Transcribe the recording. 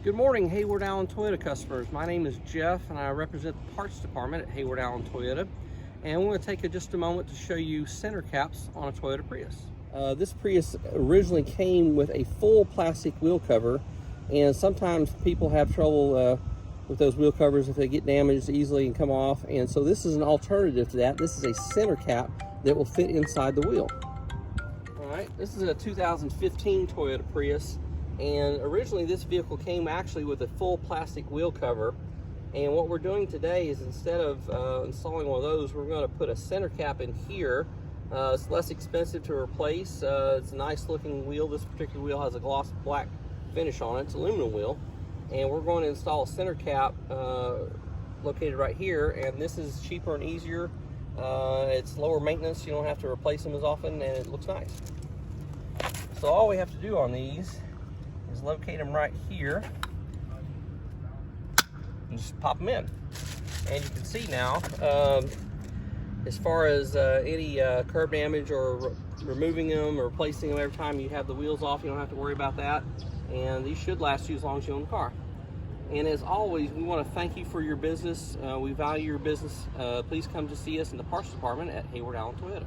Good morning, Hayward Allen Toyota customers. My name is Jeff and I represent the parts department at Hayward Allen Toyota. And we're going to take just a moment to show you center caps on a Toyota Prius. This Prius originally came with a full plastic wheel cover, and sometimes people have trouble with those wheel covers if they get damaged easily and come off. And so this is an alternative to that. This is a center cap that will fit inside the wheel. All right, this is a 2015 Toyota Prius. And originally this vehicle came actually with a full plastic wheel cover, and what we're doing today is instead of installing one of those, we're going to put a center cap in here. It's less expensive to replace. It's a nice looking wheel. This particular wheel has a gloss black finish on it. It's an aluminum wheel, and we're going to install a center cap located right here, and this is cheaper and easier. It's lower maintenance. You don't have to replace them as often, and it looks nice. So all we have to do on these is locate them right here and just pop them in. And you can see now, as far as any curb damage or removing them or replacing them every time you have the wheels off, you don't have to worry about that. And these should last you as long as you own the car. And as always, we want to thank you for your business. We value your business. Please come to see us in the parts department at Hayward Allen Toyota.